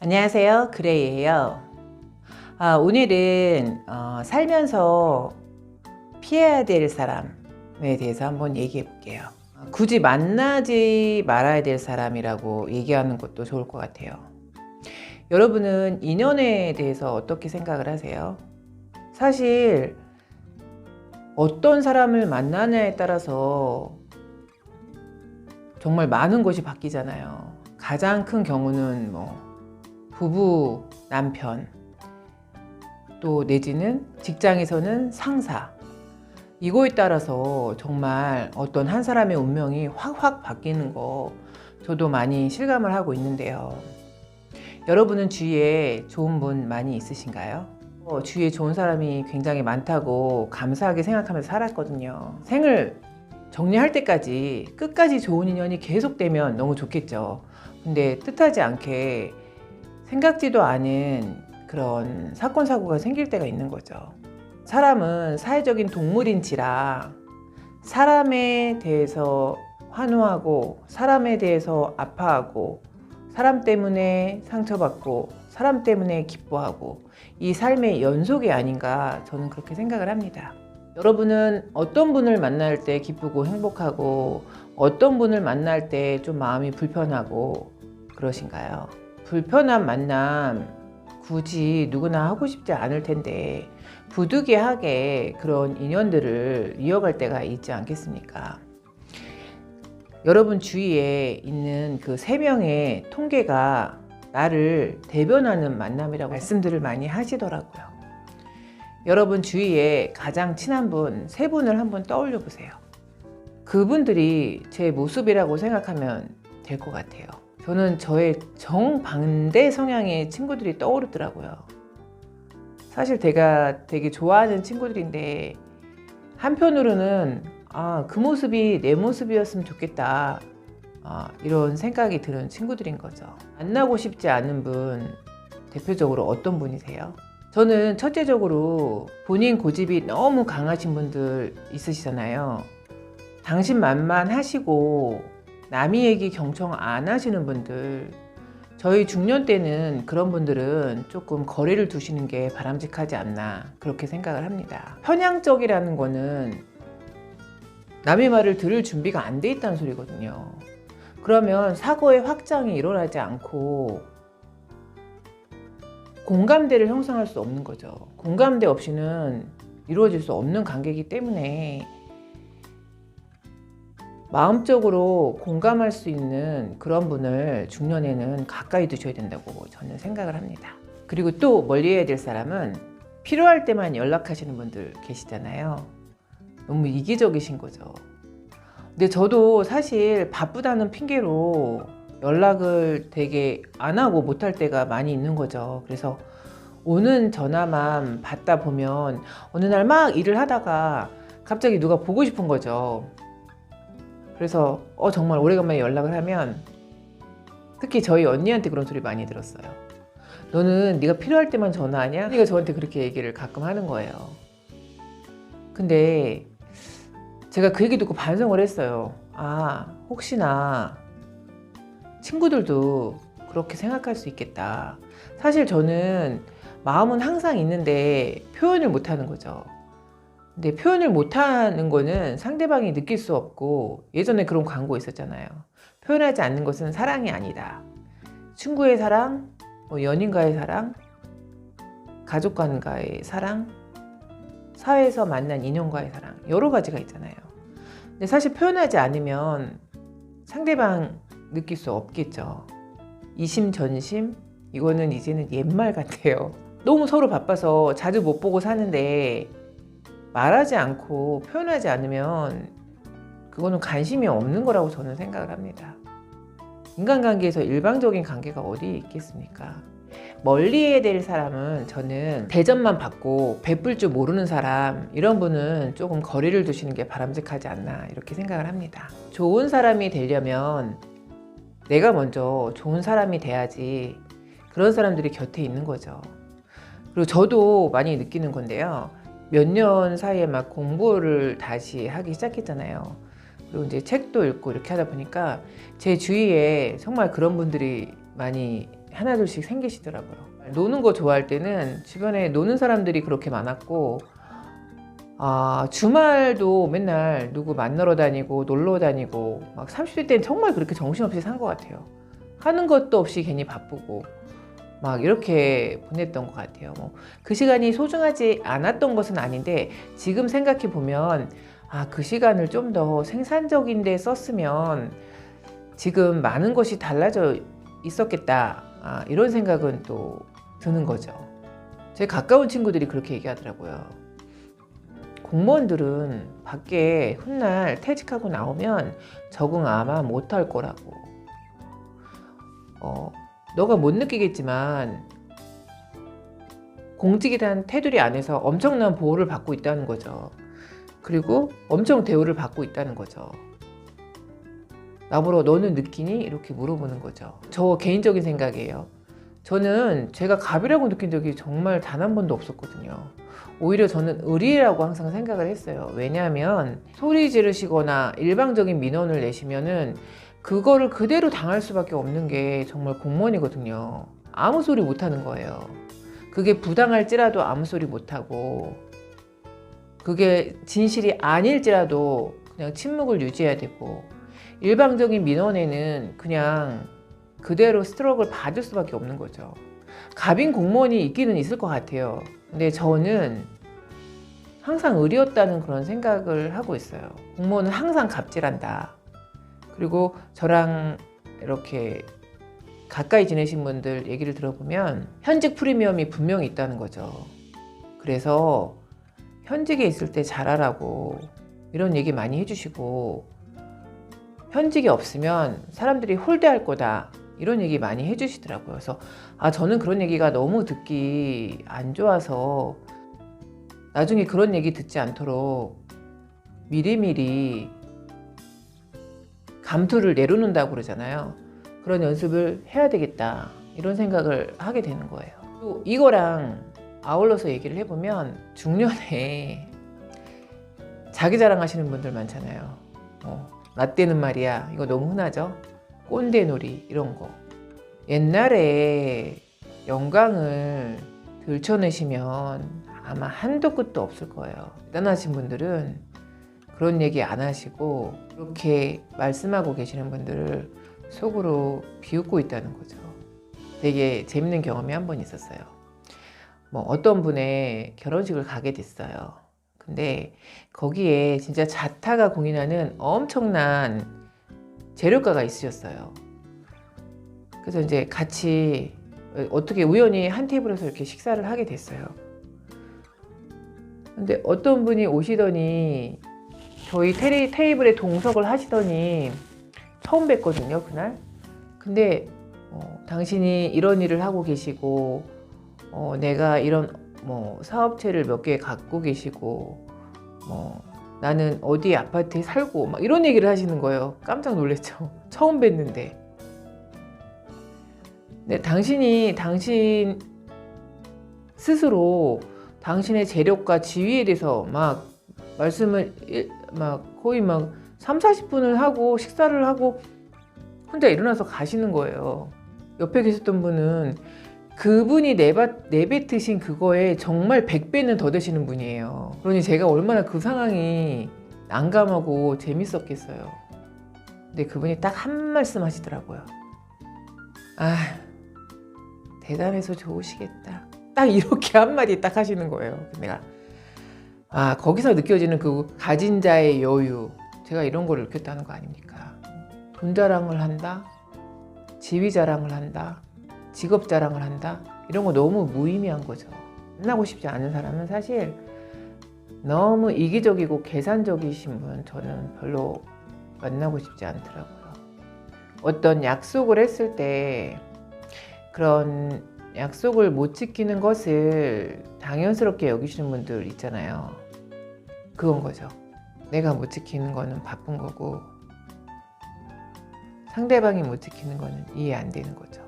안녕하세요, 그레이예요. 오늘은 살면서 피해야 될 사람에 대해서 한번 얘기해 볼게요. 굳이 만나지 말아야 될 사람이라고 얘기하는 것도 좋을 것 같아요. 여러분은 인연에 대해서 어떻게 생각을 하세요? 사실 어떤 사람을 만나냐에 따라서 정말 많은 것이 바뀌잖아요. 가장 큰 경우는 부부, 남편, 또 내지는 직장에서는 상사. 이거에 따라서 정말 어떤 한 사람의 운명이 확 바뀌는 거 저도 많이 실감을 하고 있는데요. 여러분은 주위에 좋은 분 많이 있으신가요? 주위에 좋은 사람이 굉장히 많다고 감사하게 생각하면서 살았거든요. 생을 정리할 때까지 끝까지 좋은 인연이 계속되면 너무 좋겠죠. 근데 뜻하지 않게 생각지도 않은 그런 사건 사고가 생길 때가 있는 거죠. 사람은 사회적인 동물인지라 사람에 대해서 환호하고 사람에 대해서 아파하고 사람 때문에 상처받고 사람 때문에 기뻐하고 이 삶의 연속이 아닌가 저는 그렇게 생각을 합니다. 여러분은 어떤 분을 만날 때 기쁘고 행복하고 어떤 분을 만날 때 좀 마음이 불편하고 그러신가요? 불편한 만남 굳이 누구나 하고 싶지 않을 텐데 부득이하게 그런 인연들을 이어갈 때가 있지 않겠습니까? 여러분 주위에 있는 그 3명의 통계가 나를 대변하는 만남이라고 말씀들을 많이 하시더라고요. 여러분 주위에 가장 친한 분 3분을 한번 떠올려 보세요. 그분들이 제 모습이라고 생각하면 될 것 같아요. 저는 저의 정반대 성향의 친구들이 떠오르더라고요. 사실 제가 되게 좋아하는 친구들인데 한편으로는 그 모습이 내 모습이었으면 좋겠다, 이런 생각이 드는 친구들인 거죠. 만나고 싶지 않은 분 대표적으로 어떤 분이세요? 저는 첫째적으로 본인 고집이 너무 강하신 분들 있으시잖아요. 당신만만하시고 남이 얘기 경청 안 하시는 분들, 저희 중년 때는 그런 분들은 조금 거리를 두시는 게 바람직하지 않나 그렇게 생각을 합니다. 편향적이라는 거는 남의 말을 들을 준비가 안 돼 있다는 소리거든요. 그러면 사고의 확장이 일어나지 않고 공감대를 형성할 수 없는 거죠. 공감대 없이는 이루어질 수 없는 관계이기 때문에 마음적으로 공감할 수 있는 그런 분을 중년에는 가까이 두셔야 된다고 저는 생각을 합니다. 그리고 또 멀리해야 될 사람은 필요할 때만 연락하시는 분들 계시잖아요. 너무 이기적이신 거죠. 근데 저도 사실 바쁘다는 핑계로 연락을 되게 안 하고 못할 때가 많이 있는 거죠. 그래서 오는 전화만 받다 보면 어느 날 막 일을 하다가 갑자기 누가 보고 싶은 거죠. 그래서 정말 오래간만에 연락을 하면 특히 저희 언니한테 그런 소리 많이 들었어요. 너는 네가 필요할 때만 전화하냐? 언니가 저한테 그렇게 얘기를 가끔 하는 거예요. 근데 제가 그 얘기 듣고 반성을 했어요. 혹시나 친구들도 그렇게 생각할 수 있겠다. 사실 저는 마음은 항상 있는데 표현을 못 하는 거죠. 근데 표현을 못하는 거는 상대방이 느낄 수 없고, 예전에 그런 광고 있었잖아요. 표현하지 않는 것은 사랑이 아니다. 친구의 사랑, 연인과의 사랑, 가족과의 사랑, 사회에서 만난 인연과의 사랑, 여러 가지가 있잖아요. 근데 사실 표현하지 않으면 상대방 느낄 수 없겠죠. 이심전심? 이거는 이제는 옛말 같아요. 너무 서로 바빠서 자주 못 보고 사는데 말하지 않고 표현하지 않으면 그거는 관심이 없는 거라고 저는 생각을 합니다. 인간관계에서 일방적인 관계가 어디 있겠습니까? 멀리해야 될 사람은 저는 대접만 받고 베풀 줄 모르는 사람, 이런 분은 조금 거리를 두시는 게 바람직하지 않나 이렇게 생각을 합니다. 좋은 사람이 되려면 내가 먼저 좋은 사람이 돼야지 그런 사람들이 곁에 있는 거죠. 그리고 저도 많이 느끼는 건데요. 몇 년 사이에 막 공부를 다시 하기 시작했잖아요. 그리고 이제 책도 읽고 이렇게 하다 보니까 제 주위에 정말 그런 분들이 많이 하나둘씩 생기시더라고요. 노는 거 좋아할 때는 주변에 노는 사람들이 그렇게 많았고, 주말도 맨날 누구 만나러 다니고 놀러 다니고, 막 30대 때는 정말 그렇게 정신없이 산 것 같아요. 하는 것도 없이 괜히 바쁘고 막 이렇게 보냈던 것 같아요. 그 시간이 소중하지 않았던 것은 아닌데, 지금 생각해 보면 그 시간을 좀 더 생산적인 데 썼으면 지금 많은 것이 달라져 있었겠다, 이런 생각은 또 드는 거죠. 제 가까운 친구들이 그렇게 얘기하더라고요. 공무원들은 밖에 훗날 퇴직하고 나오면 적응 아마 못할 거라고. 너가 못 느끼겠지만 공직이란 테두리 안에서 엄청난 보호를 받고 있다는 거죠. 그리고 엄청 대우를 받고 있다는 거죠. 나보러 너는 느끼니? 이렇게 물어보는 거죠. 저 개인적인 생각이에요. 저는 제가 갑이라고 느낀 적이 정말 단 한 번도 없었거든요. 오히려 저는 을이라고 항상 생각을 했어요. 왜냐하면 소리 지르시거나 일방적인 민원을 내시면은 그거를 그대로 당할 수밖에 없는 게 정말 공무원이거든요. 아무 소리 못하는 거예요. 그게 부당할지라도 아무 소리 못하고, 그게 진실이 아닐지라도 그냥 침묵을 유지해야 되고, 일방적인 민원에는 그냥 그대로 스트로크를 받을 수밖에 없는 거죠. 갑인 공무원이 있기는 있을 것 같아요. 근데 저는 항상 을이었다는 그런 생각을 하고 있어요. 공무원은 항상 갑질한다. 그리고 저랑 이렇게 가까이 지내신 분들 얘기를 들어보면 현직 프리미엄이 분명히 있다는 거죠. 그래서 현직에 있을 때 잘하라고 이런 얘기 많이 해주시고, 현직이 없으면 사람들이 홀대할 거다, 이런 얘기 많이 해주시더라고요. 그래서 저는 그런 얘기가 너무 듣기 안 좋아서 나중에 그런 얘기 듣지 않도록 미리미리 감투를 내려놓는다고 그러잖아요. 그런 연습을 해야 되겠다, 이런 생각을 하게 되는 거예요. 또 이거랑 아울러서 얘기를 해보면 중년에 자기 자랑하시는 분들 많잖아요. 나 때는 말이야, 이거 너무 흔하죠. 꼰대놀이 이런 거. 옛날에 영광을 들춰내시면 아마 한도 끝도 없을 거예요. 대단하신 분들은 그런 얘기 안 하시고 그렇게 말씀하고 계시는 분들을 속으로 비웃고 있다는 거죠. 되게 재밌는 경험이 한 번 있었어요. 어떤 분의 결혼식을 가게 됐어요. 근데 거기에 진짜 자타가 공인하는 엄청난 재료가가 있으셨어요. 그래서 이제 같이 어떻게 우연히 한 테이블에서 이렇게 식사를 하게 됐어요. 근데 어떤 분이 오시더니 저희 테이블에 동석을 하시더니 처음 뵀거든요, 그날. 근데 당신이 이런 일을 하고 계시고, 내가 이런 사업체를 몇 개 갖고 계시고, 나는 어디 아파트에 살고, 막 이런 얘기를 하시는 거예요. 깜짝 놀랐죠. 처음 뵀는데. 근데 당신 스스로 당신의 재력과 지위에 대해서 막 말씀을 거의 3, 40분을 하고 식사를 하고 혼자 일어나서 가시는 거예요. 옆에 계셨던 분은 그분이 내뱉으신 그거에 정말 100배는 더 되시는 분이에요. 그러니 제가 얼마나 그 상황이 난감하고 재밌었겠어요. 근데 그분이 딱 한 말씀 하시더라고요. 대단해서 좋으시겠다. 딱 이렇게 한마디 딱 하시는 거예요. 내가 거기서 느껴지는 그 가진 자의 여유, 제가 이런 걸 느꼈다는 거 아닙니까? 돈 자랑을 한다, 지위 자랑을 한다, 직업 자랑을 한다, 이런 거 너무 무의미한 거죠. 만나고 싶지 않은 사람은 사실 너무 이기적이고 계산적이신 분, 저는 별로 만나고 싶지 않더라고요. 어떤 약속을 했을 때 그런 약속을 못 지키는 것을 당연스럽게 여기시는 분들 있잖아요. 그건 거죠. 내가 못 지키는 거는 바쁜 거고 상대방이 못 지키는 거는 이해 안 되는 거죠.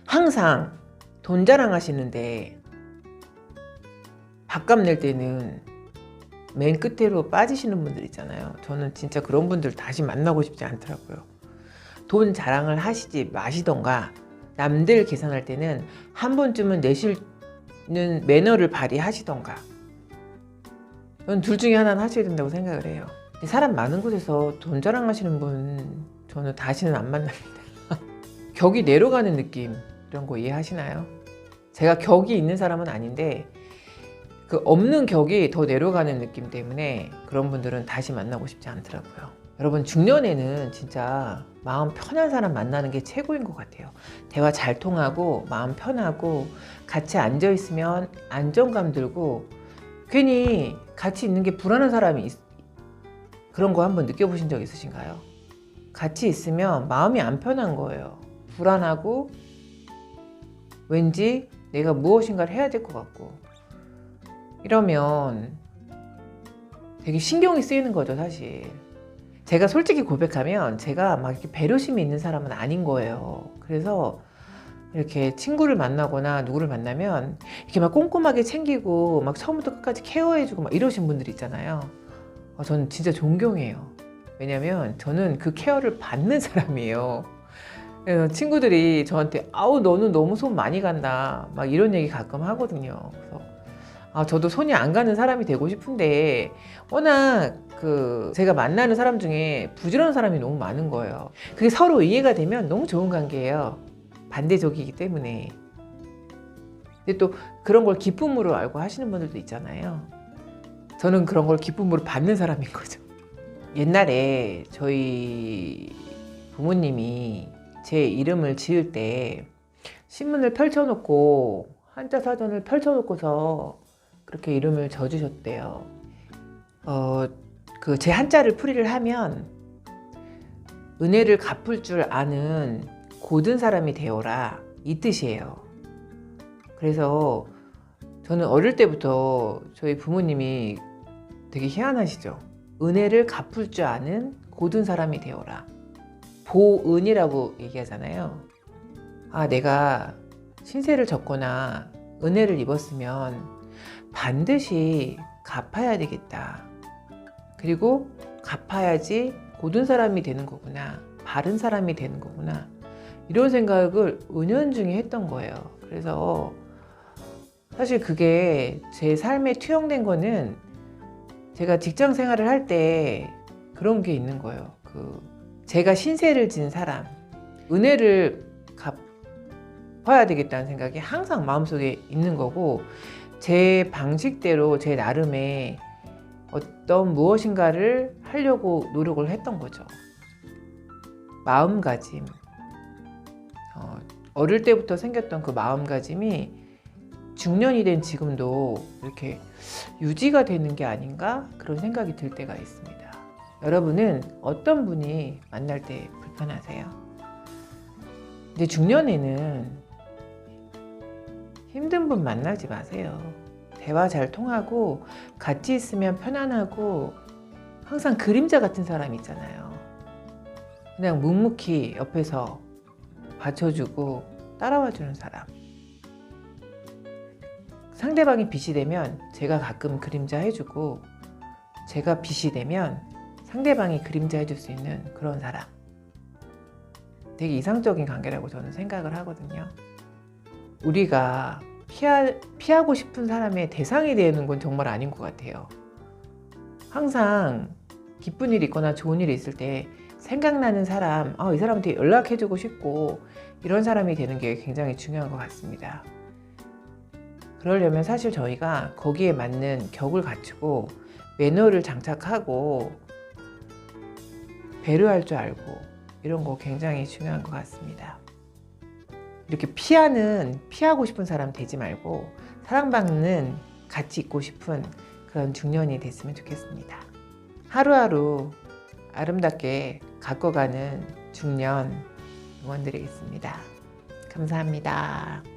항상 돈 자랑하시는데 밥값 낼 때는 맨 끝으로 빠지시는 분들 있잖아요. 저는 진짜 그런 분들 다시 만나고 싶지 않더라고요. 돈 자랑을 하시지 마시던가 남들 계산할 때는 한 번쯤은 내시는 매너를 발휘하시던가. 저는 둘 중에 하나는 하셔야 된다고 생각을 해요. 근데 사람 많은 곳에서 돈 자랑하시는 분 저는 다시는 안 만납니다. 격이 내려가는 느낌 이런 거 이해하시나요? 제가 격이 있는 사람은 아닌데 그 없는 격이 더 내려가는 느낌 때문에 그런 분들은 다시 만나고 싶지 않더라고요. 여러분 중년에는 진짜 마음 편한 사람 만나는 게 최고인 것 같아요. 대화 잘 통하고 마음 편하고 같이 앉아 있으면 안정감 들고 괜히 같이 있는 게 불안한 사람이 그런 거 한번 느껴보신 적 있으신가요? 같이 있으면 마음이 안 편한 거예요. 불안하고 왠지 내가 무엇인가를 해야 될 것 같고 이러면 되게 신경이 쓰이는 거죠, 사실. 제가 솔직히 고백하면 제가 막 이렇게 배려심이 있는 사람은 아닌 거예요. 그래서 이렇게 친구를 만나거나 누구를 만나면 이렇게 막 꼼꼼하게 챙기고 막 처음부터 끝까지 케어해주고 막 이러신 분들 있잖아요. 저는 진짜 존경해요. 왜냐면 저는 그 케어를 받는 사람이에요. 그래서 친구들이 저한테 아우 너는 너무 손 많이 간다 막 이런 얘기 가끔 하거든요. 그래서 저도 손이 안 가는 사람이 되고 싶은데 워낙 제가 만나는 사람 중에 부지런한 사람이 너무 많은 거예요. 그게 서로 이해가 되면 너무 좋은 관계예요. 반대적이기 때문에. 근데 또 그런 걸 기쁨으로 알고 하시는 분들도 있잖아요. 저는 그런 걸 기쁨으로 받는 사람인 거죠. 옛날에 저희 부모님이 제 이름을 지을 때 신문을 펼쳐놓고 한자 사전을 펼쳐놓고서 그렇게 이름을 져주셨대요. 제 한자를 풀이를 하면 은혜를 갚을 줄 아는 고든 사람이 되어라 이 뜻이에요. 그래서 저는 어릴 때부터 저희 부모님이 되게 희한하시죠. 은혜를 갚을 줄 아는 고든 사람이 되어라. 보은이라고 얘기하잖아요. 내가 신세를 졌거나 은혜를 입었으면 반드시 갚아야 되겠다. 그리고 갚아야지 고든 사람이 되는 거구나. 바른 사람이 되는 거구나. 이런 생각을 은연중에 했던 거예요. 그래서 사실 그게 제 삶에 투영된 거는 제가 직장 생활을 할 때 그런 게 있는 거예요. 제가 신세를 진 사람, 은혜를 갚아야 되겠다는 생각이 항상 마음속에 있는 거고 제 방식대로 제 나름의 어떤 무엇인가를 하려고 노력을 했던 거죠. 마음가짐. 어릴 때부터 생겼던 그 마음가짐이 중년이 된 지금도 이렇게 유지가 되는 게 아닌가 그런 생각이 들 때가 있습니다. 여러분은 어떤 분이 만날 때 불편하세요? 근데 중년에는 힘든 분 만나지 마세요. 대화 잘 통하고 같이 있으면 편안하고 항상 그림자 같은 사람 있잖아요. 그냥 묵묵히 옆에서 받쳐주고 따라와주는 사람. 상대방이 빛이 되면 제가 가끔 그림자 해주고 제가 빛이 되면 상대방이 그림자 해줄 수 있는 그런 사람. 되게 이상적인 관계라고 저는 생각을 하거든요. 우리가 피하고 싶은 사람의 대상이 되는 건 정말 아닌 것 같아요. 항상 기쁜 일이 있거나 좋은 일이 있을 때 생각나는 사람, 이 사람한테 연락해주고 싶고 이런 사람이 되는 게 굉장히 중요한 것 같습니다. 그러려면 사실 저희가 거기에 맞는 격을 갖추고 매너를 장착하고 배려할 줄 알고 이런 거 굉장히 중요한 것 같습니다. 이렇게 피하고 싶은 사람 되지 말고 사랑받는 같이 있고 싶은 그런 중년이 됐으면 좋겠습니다. 하루하루 아름답게 가꿔가는 중년 응원드리겠습니다. 감사합니다.